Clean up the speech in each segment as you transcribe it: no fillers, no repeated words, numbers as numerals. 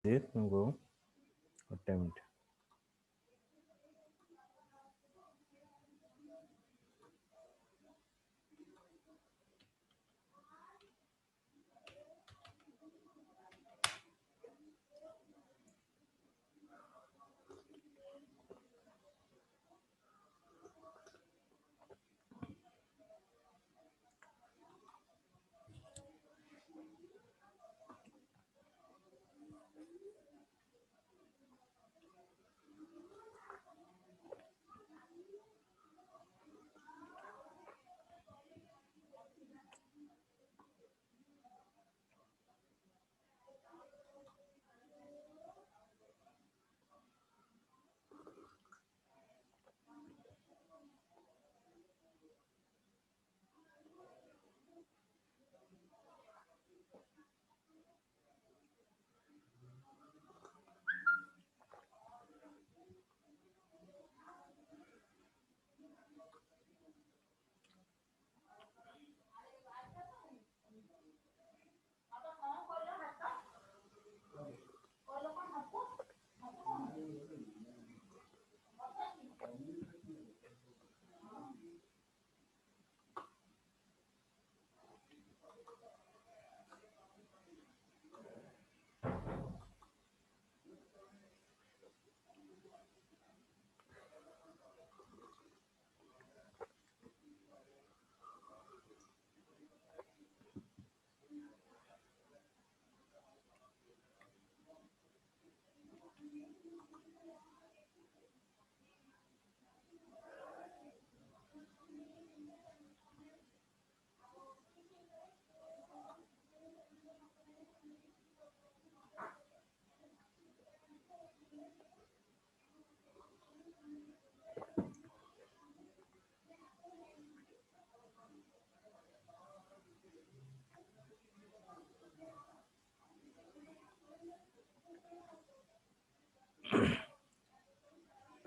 Let me go attempt.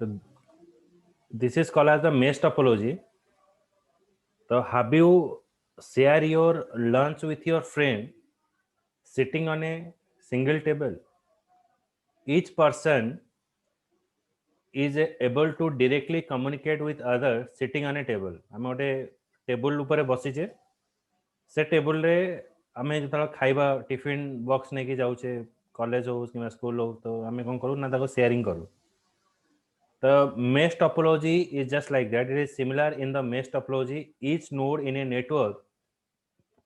So this is called as the mesh topology. So have you share your lunch with your friend sitting on a single table? Each person is able to directly communicate with others sitting on a table. आम गोटे table ऊपर बसीचे से table रे आम जो खाइबा tiffin box नहीं जाऊे college हो कि स्कूल हो तो आम कौन करूँ ना शेयरिंग करूँ. The mesh topology is just like that. It is similar in the mesh topology. Each node in a network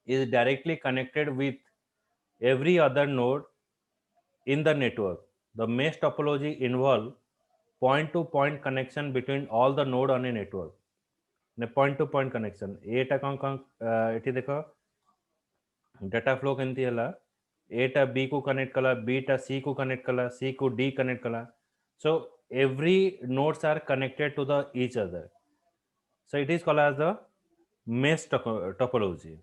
is directly connected with every other node in the network. The mesh topology involves point-to-point connection between all the node on a network. Point-to-point connection. एटा कौन एठी देखो data flow केमती हला एटा B को connect कला B टा सी को connect कला सी को डी कनेक्ट कला. So every nodes are connected to the each other. So it is called as the mesh topology.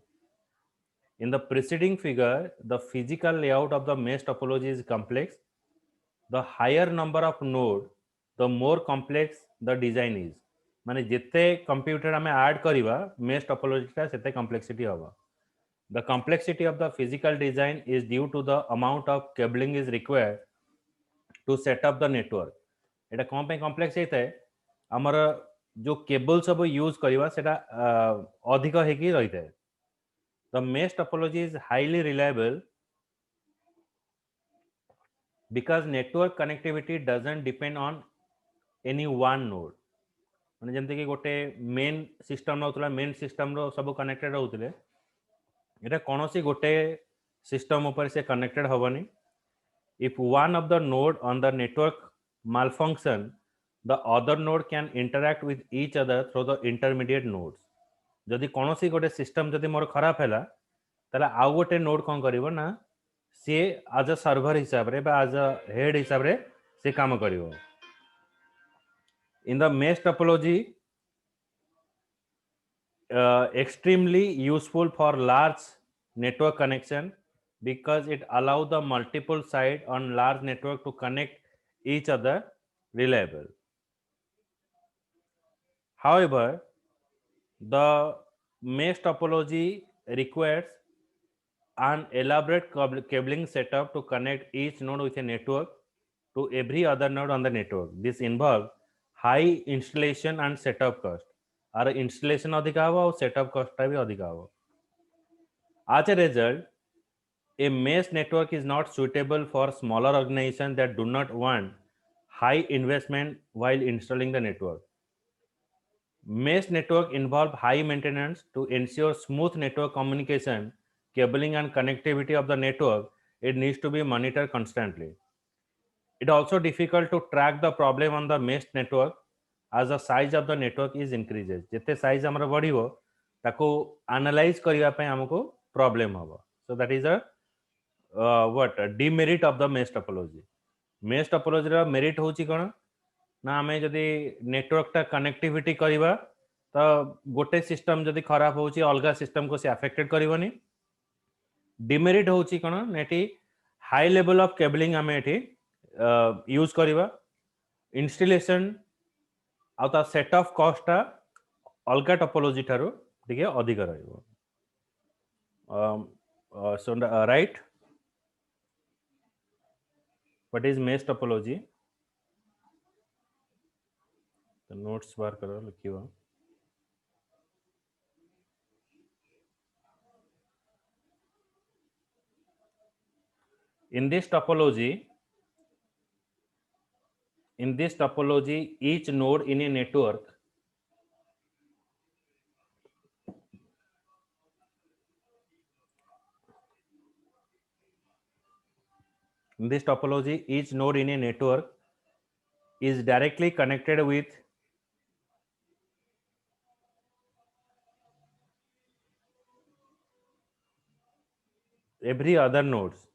In the preceding figure, the physical layout of the mesh topology is complex. The higher number of node, the more complex the design is. माने जिते computer आमे add करिवा mesh topology टा सेते complexity होगा. The complexity of the physical design is due to the amount of cabling is required to set up the network. एटा कौन पे complex होता है हमारा जो केबल सब यूज करिवा सेटा अधिक हेकी रहिता है. The mesh topology is highly reliable because network connectivity doesn't depend on any one node. माने जेमते कि गोटे मेन सिस्टम नउतला मेन सिस्टम रो सब कनेक्टेड होउतले एटा कोनोसी गोटे सिस्टम ऊपर से connected होबनी. If one of the node on the network malfunction, the other node can interact with each other through the intermediate nodes. जदि कोनोसी गोटे सिस्टम जदि मोर खराब हैला ताला आउ गोटे नोड कोन करिवो ना सी आज अ सर्वर हिसाब रे बा आज अ हेड हिसाब रे से काम करिवो. In the mesh topology, extremely useful for large network connection because it allows the multiple side on large network to connect each other reliable. However, the mesh topology requires an elaborate cabling setup to connect each node with a network to every other node on the network. This involves high installation and setup cost. Our installation अधिका हवा और setup cost भी अधिका हवा. As a result, a mesh network is not suitable for smaller organizations that do not want high investment while installing the network. Mesh network involve high maintenance to ensure smooth network communication, cabling and connectivity of the network. It needs to be monitored constantly. It also difficult to track the problem on the mesh network as the size of the network is increases. जते size हमर बढ़िबो ताको analyze करिया पे हमको problem हबो. So that is a what a demerit of the mesh topology. Mesh topology रा merit होची कोन ना आमे जदि network टा connectivity करिबा तो गोटे सिस्टम जदि खराब होची अलगा सिस्टम को से अफेक्टेड करिवनी. डिमेरिट होची कोन नेटी हाई लेवल ऑफ केबलिंग आमे एठी यूज करिबा. इंस्टॉलेशन आ ता सेट ऑफ कॉस्ट टा अलगा टोपोलॉजी थारो टिके अधिक रहइबो. So right, what is mesh topology? The notes बार करो लिखियो. In this topology, each node in a network is directly connected with every other nodes.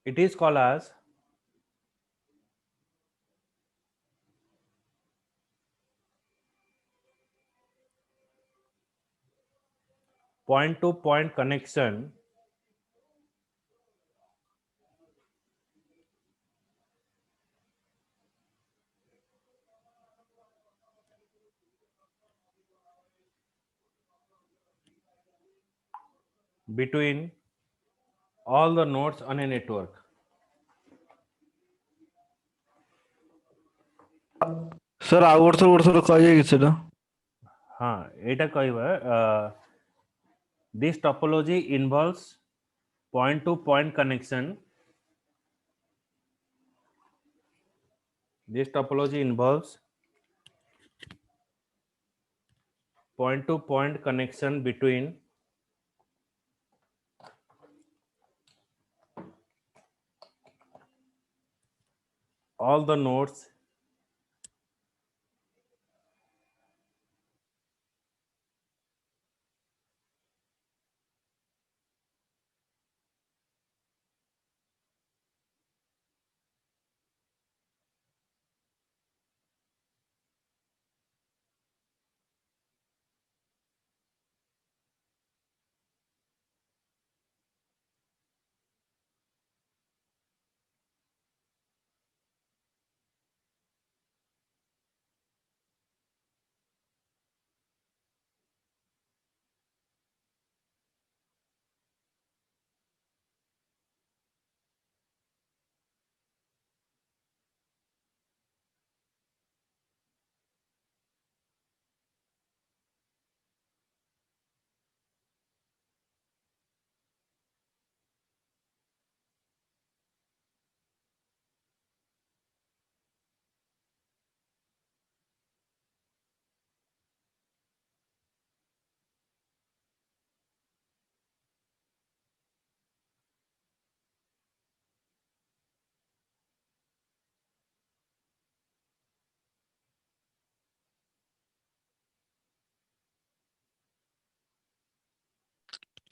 It is called as point-to-point connection between all the nodes on a network. Sir ଆଉ ଗୋଟେ ଥର କହିବେ କି ସେଟା? हाँ एटा कहबा this topology involves point to point connection. This topology involves point to point connection between all the nodes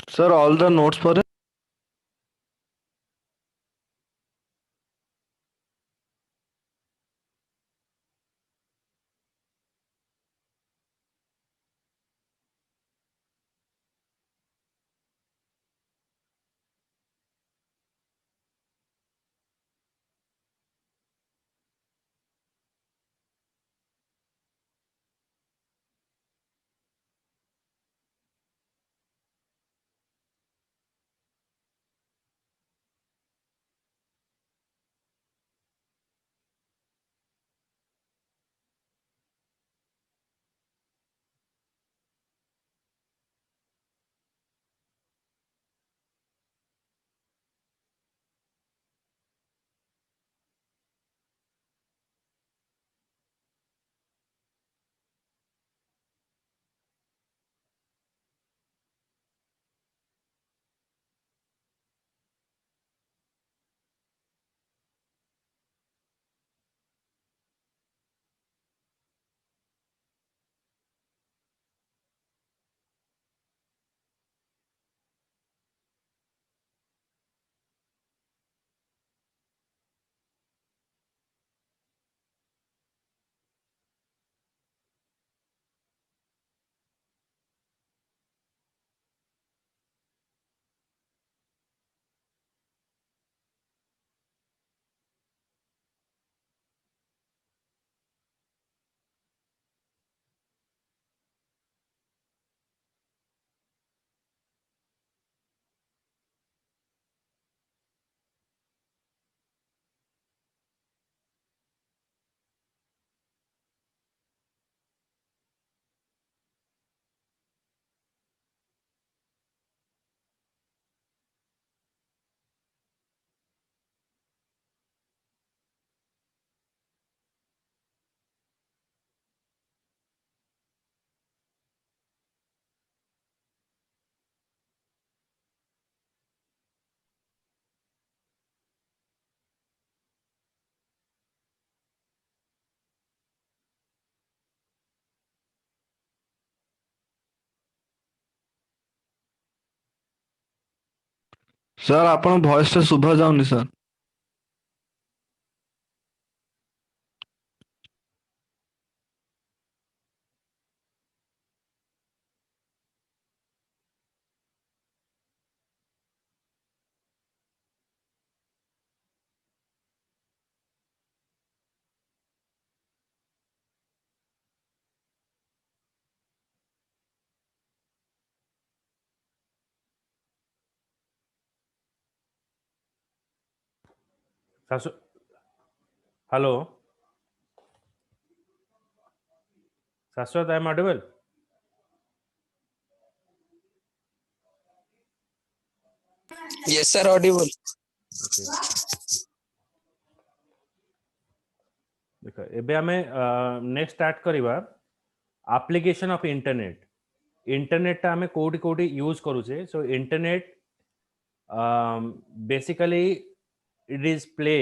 Sir, all the notes for it? Sir ଆପଣ voice ଟା ଶୁଭା ଯାଉନି ସାର୍। ଶାଶୁ hello Shashwat I am audible? Yes, sir, audible. Okay ଦେଖ ଏବେ ଆମେ next start କରିବା application of internet. ଇଣ୍ଟରନେଟଟା ଆମେ କୋଉଠି କୋଉଠି ୟୁଜ୍ କରୁଛେ। So internet basically it is play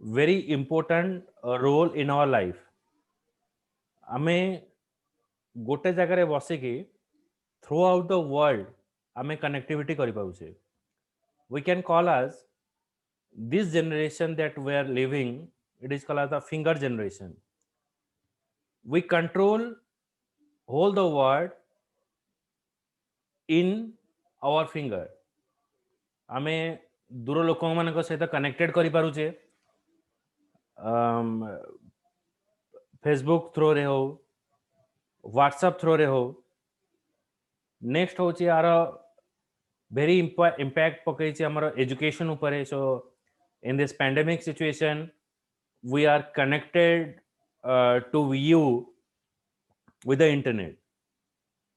very important role in our life। ଆମେ ଗୋଟେ ଜାଗାରେ ବସିକି through out the world ଆମେ connectivity କରିପାରୁଛେ। we can call as this generation that we are living, it is called as the finger generation। we control whole the world in our finger। ଆମେ ଦୂର ଲୋକମାନଙ୍କ ସହିତ କନେକ୍ଟେଡ୍ କରିପାରୁଛେ। Facebook थ्रोरे हो, WhatsApp थ्रोरे हो। Next होची यार वेरी इम्पैक्ट पकई आमर एजुकेशन उपरे। So in this pandemic situation we are connected to you with the internet.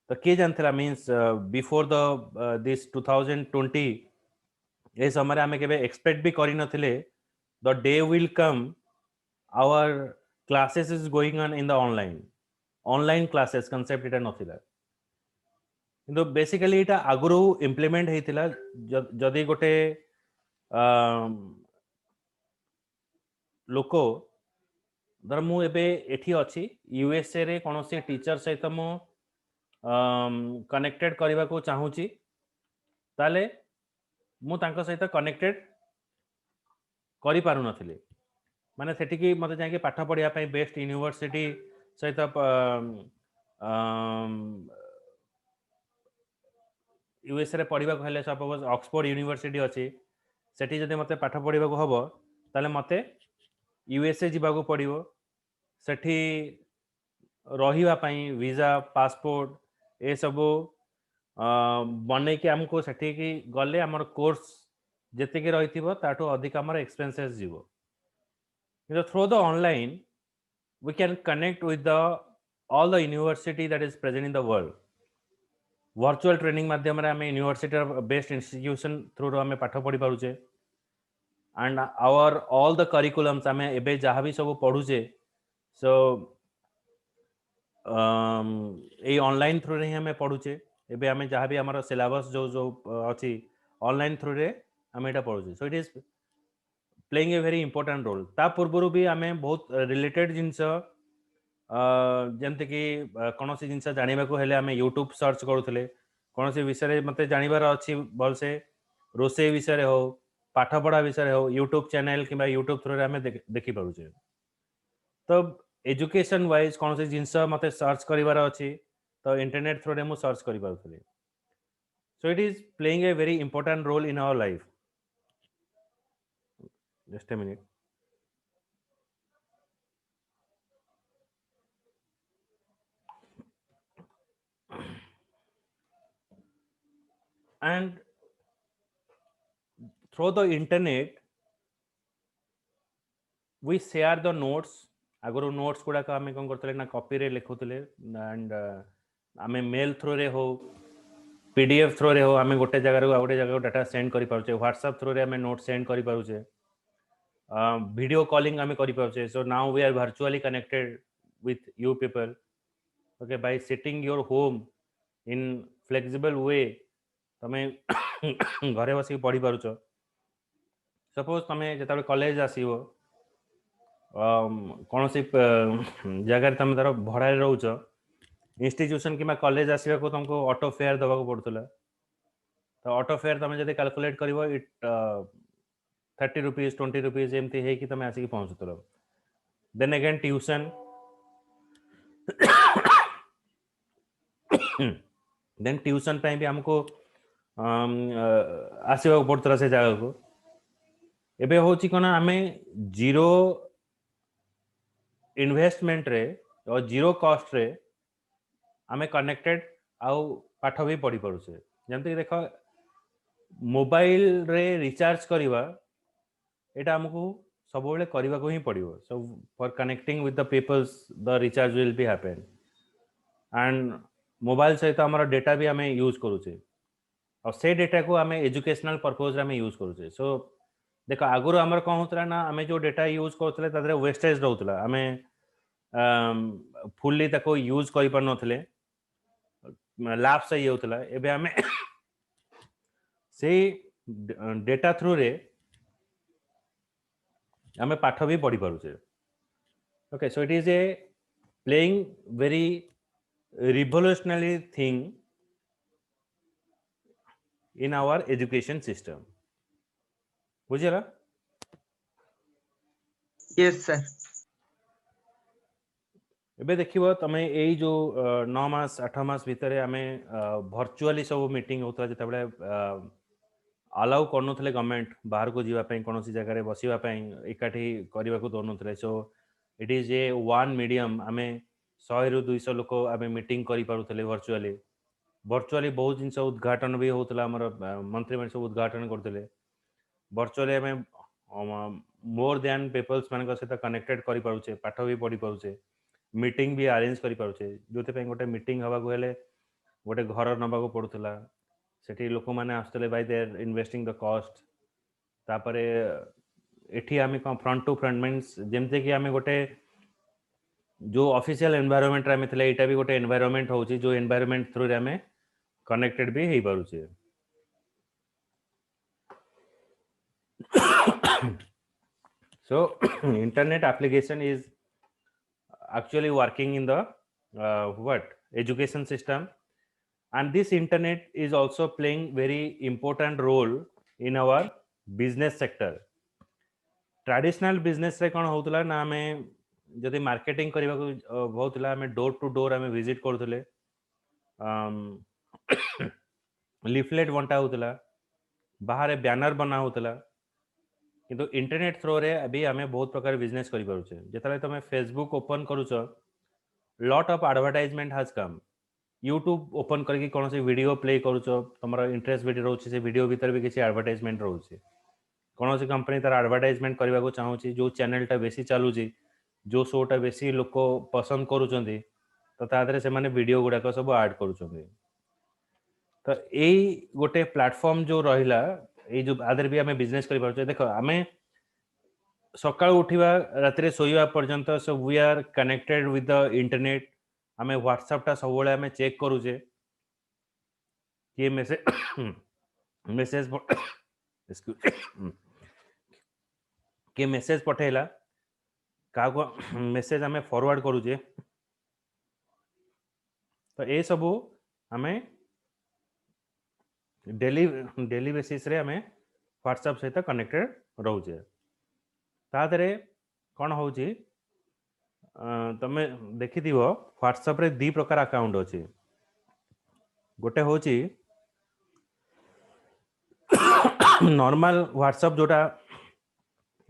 तो किए जानथिला मींस बिफोर द दिस 2020 ए समय आमे केबे एक्सपेक्ट भी करि नथिले the day will come our classes is going on in the online classes concept इटा नथिला। किंतु बेसिकली इटा आगुरु इम्प्लीमेंट हेतिला। जदि गोटे लोको धर मु एबे एठी अछि यूएसए रे कोनोसी टीचर सहित मु कनेक्टेड करबा को चाहूची, ताले मु तांको सहित कनेक्टेड करि पारु नथिले। माने सेठी की मते जाके पाठ पढ़िया पई बेस्ट यूनिवर्सिटी सहित यूएसए रे पढ़िबा को हेले सपोज ऑक्सफोर्ड यूनिवर्सिटी अछि, सेठी जदि मते पाठ पढ़िबा को हबो ताले मते यूएसए जिबा को पड़िबो। सेठी रहिबा पई वीजा पासपोर्ट ए सबो बनै कि हमको सेठी की गले हमर कोर्स जेते की रहिथिबो ताठो अधिक हमर एक्सपेंसेस जीवो। Through the online we can connect with the all the university that is present in the world। virtual training माध्यम रे हमें यूनिवर्सिटी बेस्ट इंस्टीट्यूशन थ्रू रो हमें पाठ पढ़ी पारुचे। And our all the curriculums हमें एबे जहाँ भी सब पढ़ुचे सो ए ऑनलाइन थ्रू रे ही हमें पढ़ुचे। एबे हमें जहाँ भी हमारा सिलेबस जो जो अच्छी ऑनलाइन थ्रू रे हमें एटा पढ़ुचे। So it is playing a very important role. ता पूर्व भी हमें बहुत रिलेटेड जिनस जमते कि कौन सी जिनस जानवा को हेले हमें यूट्यूब सर्च करूले। कौन सी विषय मते जानवर अच्छी भल से रोसे विषय हो, पाठ पढ़ा विषय हो, यूट्यूब चैनल कि यूट्यूब थ्रू हमें देखी पारुचे। तो एजुकेशन वाइज कौन सी जिनस मते सर्च करिवार अच्छी तो इंटरनेट थ्रू मु सर्च करि पारुथले। So it is playing a very important role in our life. Just a minute। and through the internet we share the notes। आगुरु नोट्स गुड़ा आम कौन करते ना कॉपी रे लिखुले। एंड आम मेल थ्रू रे हो, पीडीएफ थ्रू रे हो, आम गोटे जगह गोटे जगह डाटा सेंड कर पारुचे। व्हाट्सएप थ्रू रे आम नोट सेंड कर पारुचे। वीडियो कॉलिंग आम कर पारुचे। So now we are virtually connected with you people. Okay by sitting your home in flexible way तमें घरे बस पढ़ी पारुच। सपोज तुम्हें जो कॉलेज आसो कौन सी जगह तुम तार भड़ा रोच इंस्टीट्यूशन कि कॉलेज आसवा को तुमको ऑटो फेयर दबा पड़ूला। तो ऑटो फेयर तुम जब कैलकुलेट कर इट 30 रुपीज 20 रुपीज एमती है कि तुम आसिक पहुँचुल then again tuition then tuition भी हमको आसवा पड़ता से जगह को एबे होची कोना आमे जीरो इन्वेस्टमेंट रे और जीरो कॉस्ट रे आमे कनेक्टेड आउ पाठ भी पढ़ी पड़ुछे जमते देख मोबाइल रे रिचार्ज करवा एटा हमको सब बेले करबा को ही पड़िबो so for connecting with the peoples the recharge will be happen and mobile सहित हमर डेटा भी हमें यूज करूछे और से डेटा को हमें एजुकेशनल पर्पस रे हमें यूज करूछे सो देख आगुर हमर कौन होतला ना हमें जो डेटा यूज करथले तादरे वेस्टेज रहउतला हमें फुल्ली ताको यूज करि पर नथले लाभ से ये होतला एबे हमें से डेटा थ्रू रे हमें पाठ भी पढ़ी पारुछे okay so it is a playing very revolutionary thing in our education system बुझिला Yes, sir. एबे देखिबो तमे एई जो 9 मास 8 मास भितरे आमे वर्चुअली सब मीटिंग होतला जते बेले अलाउ करनुथले गवर्नमेंट बाहर को जीवा पई कोनोसी जगह रे बसिवा पई एकाठी करबा को दोनुथले so it is a one medium आमे 100 रु 200 लोक आमे मीटिंग करि पारुथले वर्चुअली बहुत जिनस उद्घाटन भी होतला हमर मंत्री मन सब उद्घाटन करथले वर्चुअली आमे मोर देन पीपल्स मान सहित कनेक्टेड करि पारुछे पाठ भी पढ़ी पारुछे मीटिंग भी अरेंज करि पारुछे जोते पे गोटे मीटिंग हवा को हेले गोटे घर नबा को पड़ुथला सेठी लोक माने आस्तले by their investing the cost तापरे एठी आमे फ्रंट टू फ्रंट मीन्स जेमते कि आमे गोटे जो ऑफिशियल एनवायरनमेंट रे आमे थले एटा भी गोटे एनवायरनमेंट होची जो एनवायरनमेंट थ्रू रे आमे कनेक्टेड भी हेई पारुछे so internet application is actually working in the what education system and this internet is also playing very important role in our business sector traditional business रे कोन होतला ना हमें जदि मार्केटिंग करबा को बहुतला हमें डोर टू डोर हमें विजिट करथले लीफलेट बंटा होतला बाहर बैनर बना होतला किंतु इंटरनेट थ्रू रे अभी हमें बहुत प्रकार बिजनेस करि पारुछे जेतले तमे फेसबुक ओपन करूछो lot of advertisement has come YouTube open करके कौन सी वीडियो प्ले करूछो तमरा इंटरेस्ट वीडियो रोचे से वीडियो भीतर भी किसी एडवर्टाइजमेंट रोचे कौन सी कंपनी तार एडवर्टाइजमेंट करबा को चाहूची जो चैनलटा बेसी चालूची जो शोटा बेसी लोक पसंद करूचंदी तो तादरे से माने वीडियो गुडा को सब ऐड करूचंदी तो एई गोटे प्लेटफॉर्म जो रहिला ए जो आदर भी हमें बिजनेस करि पारछे देखो हमें सकाळ उठिबा रात्रि सोइबा पर्यंत so we are connected with the internet हमें व्हाट्सएप टा सब बेले हमें चेक करूचे ये मैसेज मैसेज के मैसेज पठेला का को मैसेज हमें फॉरवर्ड करूचे तो ए सब हमें डेली बेसिस रे हमें व्हाट्सएप सहित कनेक्टेड रोचे तादरे कौन होची तमे देखि दिवो व्हाट्सएप रे दी प्रकार अकाउंट अछि गोटे होची नॉर्मल व्हाट्सएप जोटा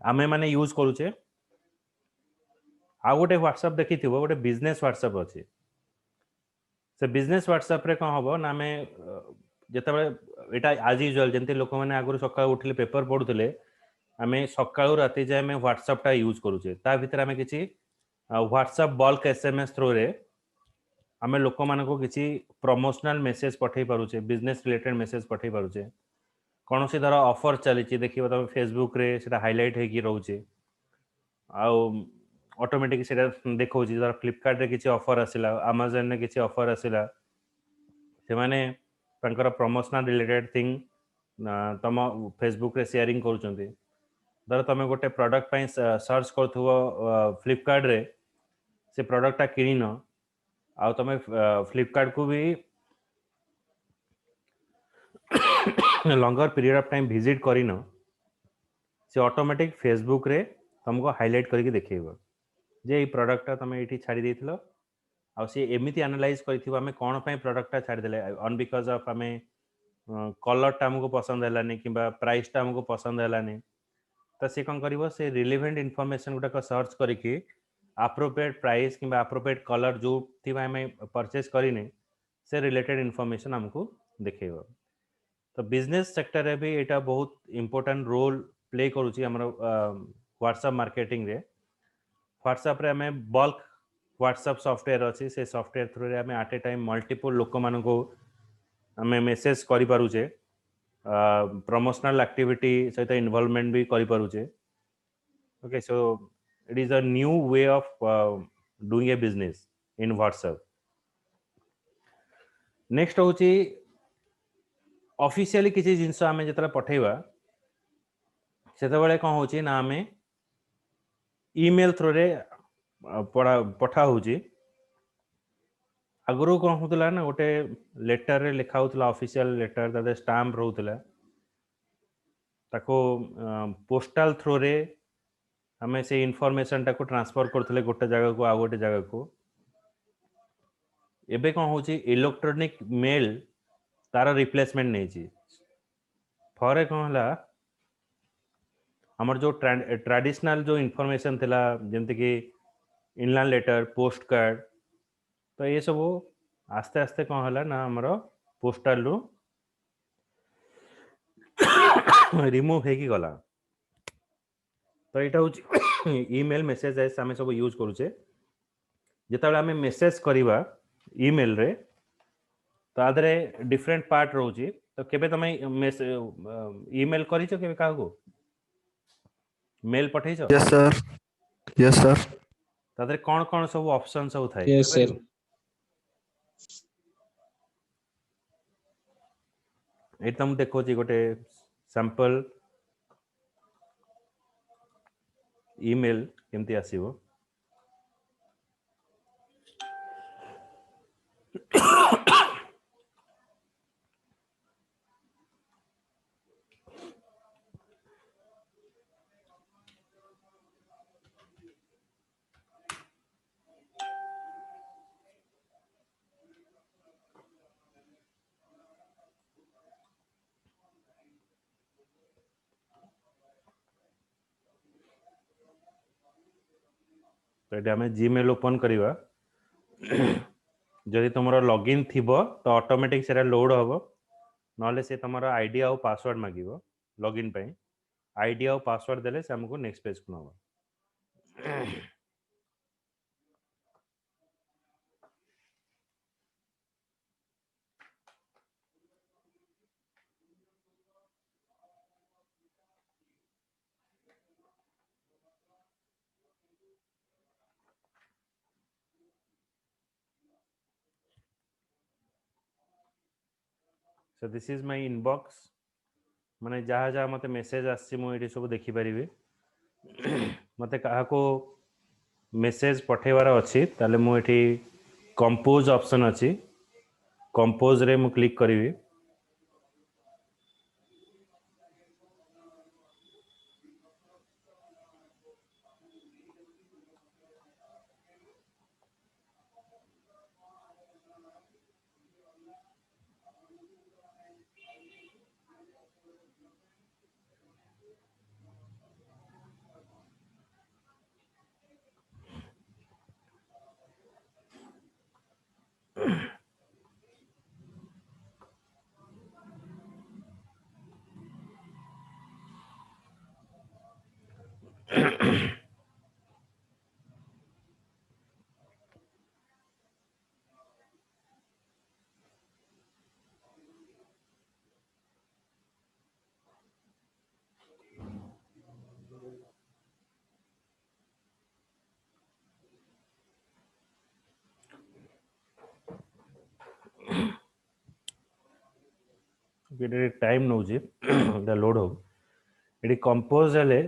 आमे माने यूज करूचे आ गोटे व्हाट्सएप देखि थिबो गोटे बिजनेस व्हाट्सएप अछि से बिजनेस व्हाट्सएप रे कोन हबो ना हमें जेतबे एटा आज यूजुअल जेंते लोक माने आगुर सकाळ उठले पेपर पढुतले हमें सकाळ राति जाय हमें व्हाट्सएप टा यूज करूचे ता भीतर हमें किछि व्हाट्सएप बल्क एसएमएस थ्रू रे हमें लोक मान को किछि प्रमोशनल मैसेज पठै पारुचे बिजनेस रिलेटेड मैसेज पठै पारुचे कौन सी धर ऑफर चली देखिए तुम फेसबुक रे सेटा हाईलाइट है कि रोचे ऑटोमेटिक सेटा देखो धर फ्लिपकार्ट रे किछि ऑफर आसिला अमेज़न रे किछि ऑफर आसिला से माने तांकर प्रमोशनल रिलेटेड थिंग तम फेसबुक रे शेयरिंग करूचंती धर तुम गोटे प्रोडक्ट पई सर्च करथुवो फ्लिपकार्ट रे से प्रोडक्ट टा किनिन आ तुम फ्लिपकार्ट को भी longer period of time visit करिनो से ऑटोमेटिक फेसबुक रे तुमको हाईलाइट करके देखिएगा जे ये प्रोडक्ट तुम ये छाड़ी देथिलो आ सी एमिति एनालाइज करथिबो हमें कोन पई प्रोडक्टटा छाड़ी देले ऑन बिकॉज ऑफ हमें कलरटा हमको पसंद हैलानी किंबा प्राइसटा हमको पसंद हैलानी तो सी कौन करिवो से रिलेवेंट इनफॉरमेशन गुटा सर्च करके एप्रोप्रिएट प्राइस किंबा एप्रोप्रिएट कलर जो थी हमें परचेज करिने से रिलेटेड इनफॉरमेशन हमको देखेबो तो बिजनेस सेक्टर रे भी एटा बहुत इंपोर्टेंट रोल प्ले करूची हमर व्हाट्सएप मार्केटिंग रे व्हाट्सएप रे हमें बल्क व्हाट्सएप सॉफ्टवेयर अच्छी से सॉफ्टवेयर थ्रू रे हमें एट ए टाइम मल्टीपल लोक मान को हमें मेसेज करि पारुचे प्रमोशनल एक्टिविटी सहित इन्वॉल्वमेंट भी करि पारुचे okay so it is a new way of doing a business in WhatsApp next होची ऑफिशियली किसी जिनस आम जो पठेबा से कौन हो ना आम ईमेल थ्रू रे पठा होची आगु कौन होता ना गोटे लेटर रे लिखा होता ऑफिशियल लेटर तादे स्टाम्प रोला ताको पोस्टल थ्रू रे हमें से इनफॉरमेशन टाको ट्रांसफर करते गोटे जगह को आ गोटे जगह को एबे कौन हो इलेक्ट्रॉनिक मेल तार रिप्लेसमेंट नहीं फरे कौन है हमर जो ट्रेडिशनल जो इनफॉरमेशन थिला जमते कि इनलैंड लेटर पोस्ट कार्ड तो ये सब आस्ते आस्ते कौन है ना हमर पोस्टल रू रिमूव हेकी गला तो यहाँ हूँ ईमेल मेसेज एस आम सब यूज करुचे जिते आम मेसेज करवा ईमेल रे तो आधे डिफरेंट पार्ट रोची तो केबे तुम ईमेल करिछ केबे काहको मेल पठेइछ यस सर यस सर तादरे कौन कौन सब ऑप्शन सब थाए Yes, sir. ये तुम देखो जी गोटे सैंपल ईमेल केमती आसीबो तो ये आम जीमेल ओपन करवा जदि तुम लॉगिन थिबो तो ऑटोमेटिक से लोड हम ना से तुम आईडी आउ पासवर्ड मांगो लॉगिन पे आईडी आउ पासवर्ड देले से हमको नेक्स्ट पेज को नवा so this is my inbox माने जहाँ जहाँ मत मेसेज आसी मुझे सब देखिपारि मत क्या मेसेज पठेबार अच्छी ताले मुझे कंपोज ऑप्शन अच्छी कंपोज रे मु क्लिक करी टाइम नौ लोड हो ये कंपोज हेले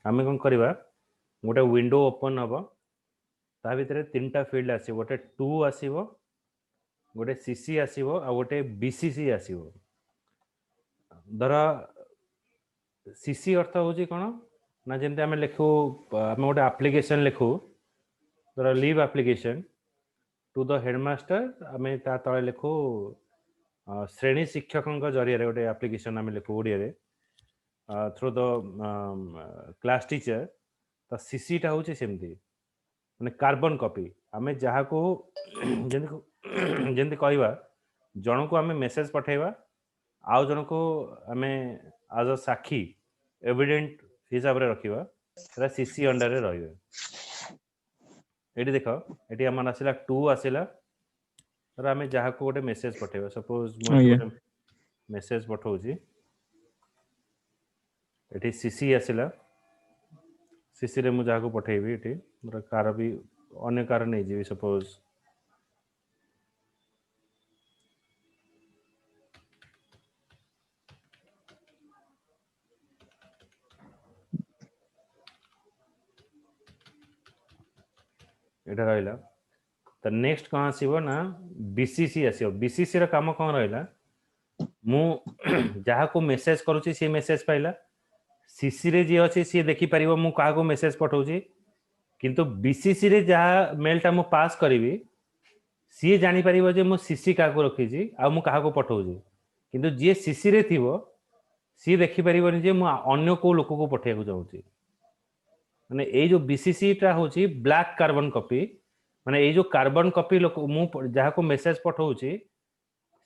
आम कौन करवा गोटे विंडो ओपन हम ता भितर तीन टा फील्ड आस गोटे टू आसो गोटे सीसी आसो आ गोटे बीसीसी आसो ଧର सीसी अर्थ हूँ कौन ना जमी आम लिखू आम गोटे आप्लिकेसन लिखू धर leave application to the headmaster आम ता तले लिखू श्रेणी शिक्षकों जरिए गोटे आप्लिकेसन आम लिखू Odia through the class teacher तो सीसीटा हूँ सेमती माने कार्बन कॉपी आम जहाँ को जमी कहवा जन को आम मेसेज पठेवा आउ जन को आम आज अ साक्षी एविडेंट हिसाब रे रखिबा सेटा सीसी अंडर रे रहइबे एटी देख एटी हमन आसिला 2 आसिला तर आमे जहा को गोटे मेसेज पठेबा सपोज मो आज्ञा गोटे मेसेज पठौची एटी सीसी आसिला सीसी रे मु जहा को पठेबी एटी मोर कार भी अन्य कार नै जेबी सपोज एटा रहइला तो नेक्स्ट कौन आसीबो ना बीसीसी आसीबो बीसीसी रा काम कौन रहइला मु जहा को मेसेज करूची से मेसेज पाइला सीसी रे जे अछि से देखि परिबो मु काहा को मेसेज पठौची किंतु बीसीसी रे जहा मेलटा मु पास करिवि सी जानि परिबो जे मु सीसी का को रखिची आ मु काहा को पठौची किंतु जे सीसी रे थिबो सी देखि परिबोनी जे मु अन्य को लोक को पठेया को जाउची माने ए जो बीसीसी टा होची ब्लैक कार्बन कॉपी माने ए जो कार्बन कॉपी लोक मु जहा को मेसेज पठौची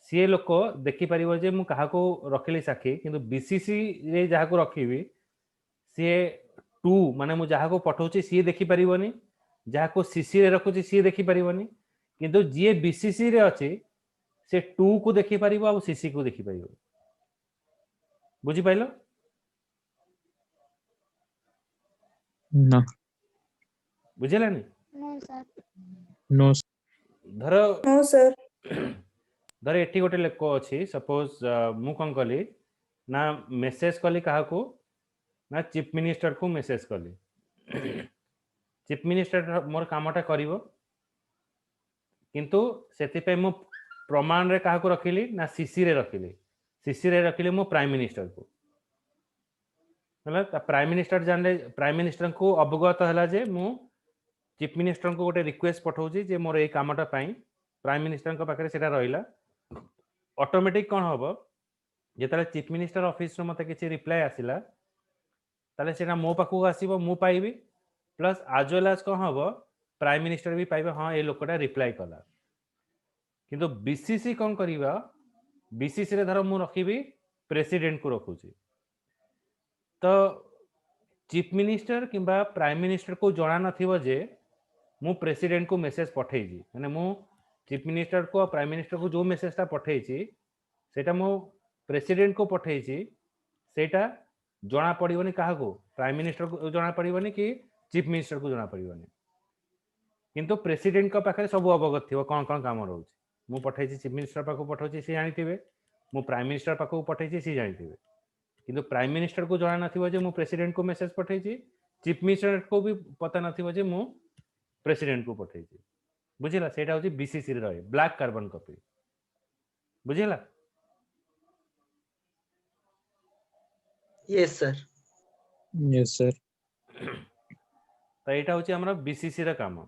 सी लोक देखि परिबो जे मु काहा को रखिली साखी किंतु बीसीसी रे जहा को रखिबी सी 2 माने मु जहा को पठौची सी देखि परिबोनी जहा को सीसी रे रखुची सी देखि परिबोनी किंतु जे बीसीसी रे अछि से 2 को देखि परिबो आ सीसी को देखि परिबो बुझी पाइलो ना बुझिलानी No, sir. नो धर No, sir. धर एठी गोटे लेको अछि सपोज मु कोन कली ना मेसेज कली काहा को ना चीफ मिनिस्टर को मेसेज कली चीफ मिनिस्टर मोर कामटा करिवो किंतु सेति पे मु प्रमाण रे काहा को रखिली ना सीसी रे रखिली मु प्राइम मिनिस्टर को मतलब प्राइम मिनिस्टर जानले प्राइम मिनिस्टर को अवगत हला जे मु चीफ मिनिस्टर को गोटे रिक्वेस्ट पठाउची जे मोर ए कामटा पाई प्राइम मिनिस्टर को पाखरे सेटा रहिला ऑटोमेटिक कोन होबो जेतले चीफ मिनिस्टर ऑफिस रो मते किछि रिप्लाई आसिला ताले सेटा मो पाखु आसीबो मु पाइबी प्लस आज वेल एज कोन होबो प्राइम मिनिस्टर भी पाइबे हां ए लोकटा रिप्लाई कला किंतु बीसीसी कोन करिबा बीसीसी रे धर मु रखिबी प्रेसिडेंट को रखुची तो चीफ मिनिस्टर किंबा प्राइम मिनिस्टर को जणा नथिबो जे मु प्रेसिडेंट को मेसेज पठेइजी माने मु चीफ मिनिस्टर को प्राइम मिनिस्टर को जो मेसेजटा पठेइची सेटा मु प्रेसिडेंट को पठेइची सेटा जणा पड़िबोनी काहा को प्राइम मिनिस्टर को जणा पड़िबोनी कि चीफ मिनिस्टर को जणा पड़िबोनी किंतु प्रेसिडेंट को पाखरे सब अवगत थिबो कोन कोन काम रहउची मु पठेइची चीफ मिनिस्टर पाखो पठौची से जानिथिबे मु प्राइम मिनिस्टर पाखो पठेइची से जानिथिबे किंतु प्राइम मिनिस्टर को जणा नथिबो जे मु प्रेसिडेंट को मेसेज पठेइची चीफ मिनिस्टर को भी पता नथिबो जे मु प्रेसिडेंट को पठेइची बुझिला सेटा होची बीसीसी रे रहे ब्लैक कार्बन कॉपी बुझिला Yes, sir. यस सर तो एटा होची हमरा बीसीसी रा काम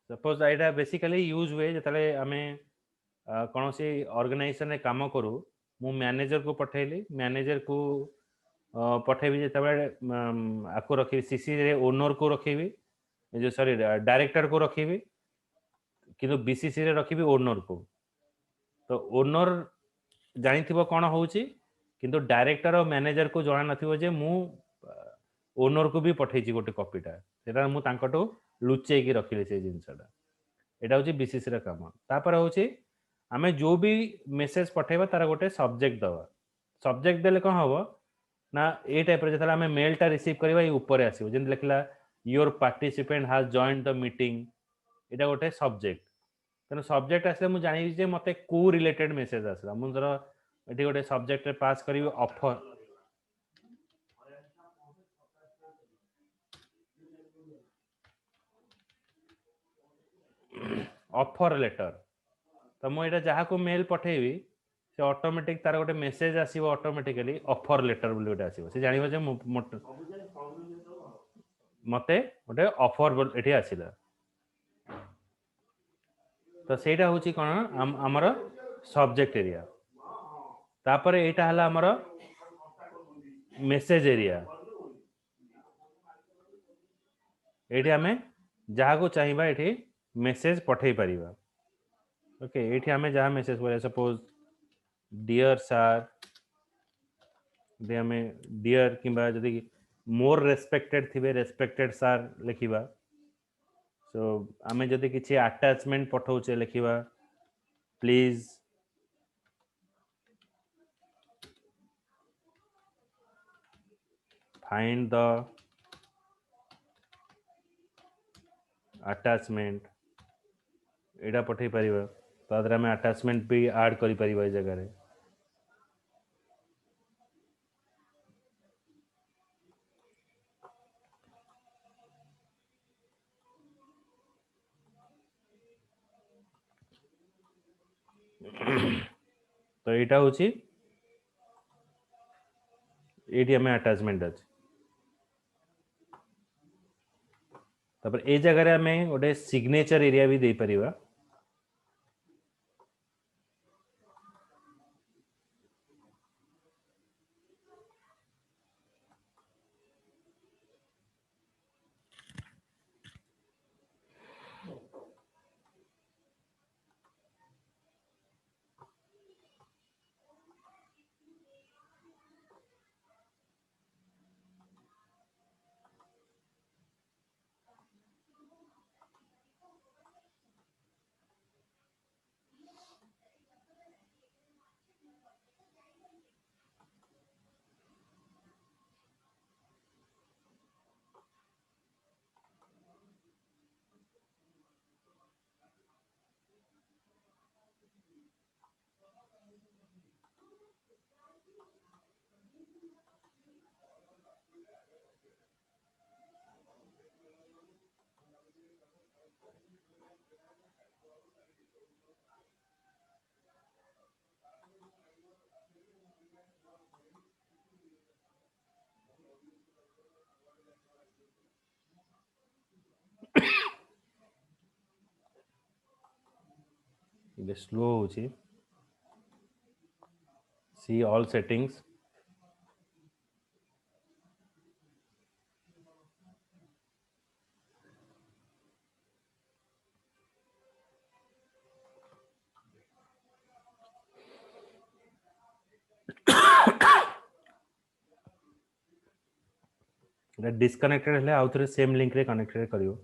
सपोज एटा बेसिकली यूज हुए जतले हमें कोनोसी ऑर्गेनाइजेशन रे काम करू मु मैनेजर को पठेली मैनेजर को पठेबी जेतबे आको रखी सीसी रे ओनर को रखीबी जो सॉरी डायरेक्टर को रखीबी किंतु बीसीसी रे रखीबी ओनर को तो ओनर जानिथिबो कोन होउची किंतु डायरेक्टर और मैनेजर को जणा नथिबो जे मु ओनर को भी पठेइची गोटे कॉपीटा सेटा मु तांकटो लुचेई की रखिले से जिंसटा एटा होची बीसीसी रा काम तापर होची आमे जो भी मेसेज पठेबा तार गोटे सब्जेक्ट दवा सब्जेक्ट देले कोन होबो ना ए टाइप रे जतला आमे मेलटा रिसीव करबा ए ऊपर आसीबो जेन लिखला your participant has joined the meeting एटा गोटे सब्जेक्ट तेनो सब्जेक्ट आसे मु जानि जे मते को रिलेटेड मेसेज आसला मु जरा एठी गोटे सब्जेक्ट रे पास करिवि ऑफर ऑफर लेटर तो मु एटा जहा को मेल पठेबी से ऑटोमेटिक तार गोटे मेसेज आसीबो ऑटोमेटिकली ऑफर लेटर बोली गोटे आसीबो से जानिबो जे मते गोटे ऑफर एठी आसीला तो सेटा होची कोन हमर सब्जेक्ट एरिया तापर एटा हला हमर मेसेज एरिया एठी हमें जहाँ को चाहिए एठी मेसेज पठेई परिबा ओके एठी हमें जहाँ मेसेज करे सपोज डियर सर दे हमें डियर किंबा जदि मोर रेस्पेक्टेड थिबे रेस्पेक्टेड सर लिखिबा सो आमे जदि किछि अटैचमेंट पठौचे लिखिबा प्लीज फाइंड द अटैचमेंट एटा पठेई परिबा तादरा में अटैचमेंट भी ऐड करि परिबा ए जगह रे तो एटा होची एटी हमें अटैचमेंट अछि तापर ए जगह रे हमें गोटे सिग्नेचर एरिया भी दे परिबा ये स्लो होची सी ऑल सेटिंग्स डिस्कनेक्टेड हेले आउ थरे सेम लिंक रे कनेक्टेड करियो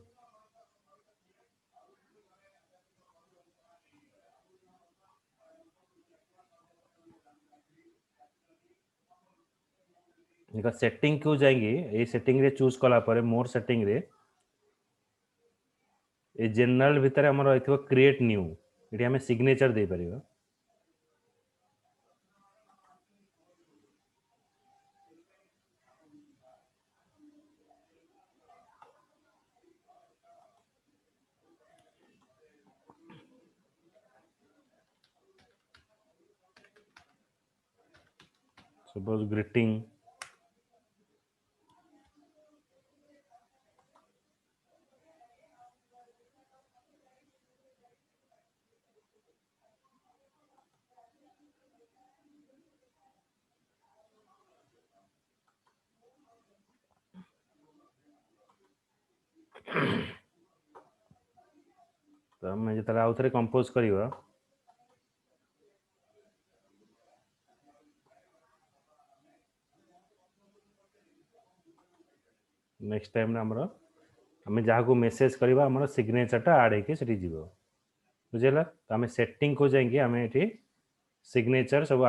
इनका सेटिंग क्यों जाएंगे ए सेटिंग रे चूज कला परे मोर सेटिंग रे ए जनरल भीतर हमर रहिथो क्रिएट न्यू एठी हमें सिग्नेचर दे परिबा सपोज ग्रीटिंग तो हम जतरा आउ थरे कंपोज करिवा नेक्स्ट टाइम रे हमरो हमें जहाँ को मेसेज करवा हमर सिग्नेचर टा ऐड हेके सेठी जीवो बुझेला तो हमें सेटिंग को जाएंगे हमें एठी सिग्नेचर सब